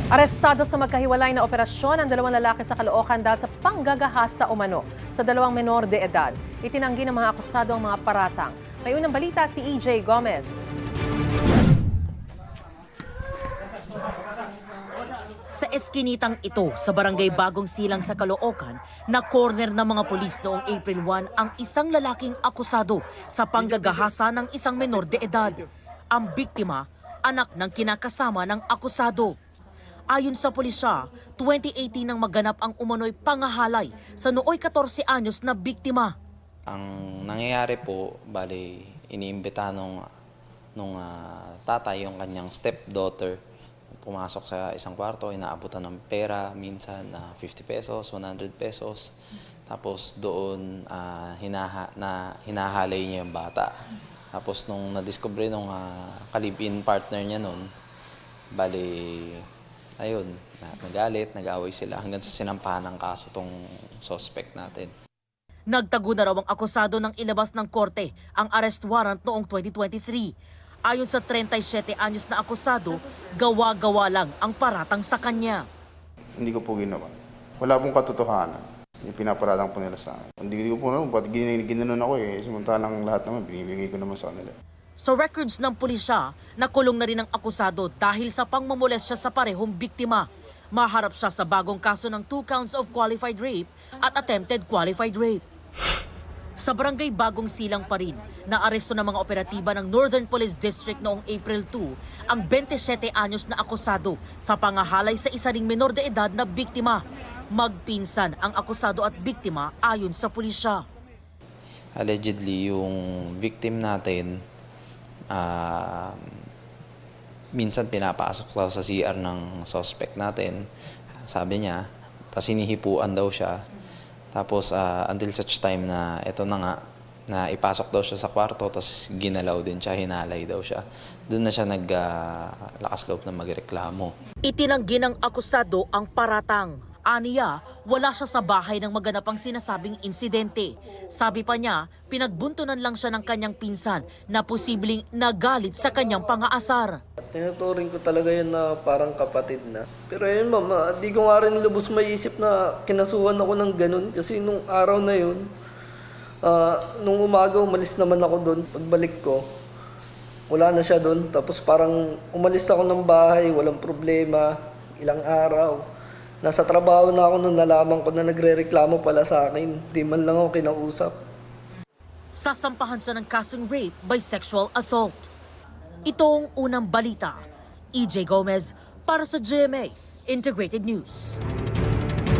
Arestado sa magkahiwalay na operasyon ang dalawang lalaki sa Caloocan dahil sa panggagahasa umano sa dalawang menor de edad. Itinanggi ng mga akusado ang mga paratang. May unang balita si EJ Gomez. Sa eskinitang ito sa Barangay Bagong Silang sa Caloocan, na corner ng mga pulis noong April 1 ang isang lalaking akusado sa panggagahasa ng isang menor de edad. Ang biktima, anak ng kinakasama ng akusado. Ayon sa pulisya, 2018 nang maganap ang umano'y pangahalay sa nooy 14 anyos na biktima. Ang nangyayari po, bali, iniimbita nung tatay yung kanyang stepdaughter. Pumasok sa isang kwarto, inaabutan ng pera, minsan 50 pesos, 100 pesos. Tapos doon hinahalay niya yung bata. Tapos nung nadiscover nung kalibin partner niya noon, bali, ayun, nagalit, nag-away sila hanggang sa sinampahan ng kaso tong suspect natin. Nagtago na raw ang akusado ng ilabas ng korte ang arrest warrant noong 2023. Ayon sa 37 anyos na akusado, gawa-gawa lang ang paratang sa kanya. Hindi ko po ginawa. Wala pong katotohanan. Yung pinaparatang po nila sa akin. Hindi ko po alam, ba't ginanon ako eh. Samantalang lahat naman, binibigay ko naman sa kanila. Sa records ng pulisya, nakulong na rin ang akusado dahil sa pangmamolestya sa parehong biktima. Maharap siya sa bagong kaso ng 2 counts of qualified rape at attempted qualified rape. Sa Barangay Bagong Silang pa rin, naaresto ng mga operatiba ng Northern Police District noong April 2 ang 27 anyos na akusado sa pangahalay sa isa ring menor de edad na biktima. Magpinsan ang akusado at biktima ayon sa pulisya. Allegedly, yung victim natin, minsan pinapasok daw sa CR ng suspect natin, sabi niya, tapos hinihipuan daw siya. Tapos until such time na ito na nga, na ipasok daw siya sa kwarto, tapos ginalaw din siya, hinalay daw siya. Doon na siya naglakas loob na magreklamo. Itinanggi ng akusado ang paratang. Aniya, wala siya sa bahay nang maganap ang sinasabing insidente. Sabi pa niya, pinagbuntunan lang siya ng kanyang pinsan na posibleng nagalit sa kanyang pangaasar. Tinuturing ko talaga yan na parang kapatid na. Pero yun mama, di ko nga rin lubos maiisip na kinasuhan ako ng ganun. Kasi nung araw na yun, nung umaga umalis naman ako doon. Pagbalik ko, wala na siya doon. Tapos parang umalis ako ng bahay, walang problema, ilang araw. Nasa trabaho na ako nung nalaman ko na nagre-reklamo pala sa akin. Di man lang ako kinausap. Sasampahan siya ng kasong rape by sexual assault. Ito ang unang balita. EJ Gomez para sa GMA Integrated News.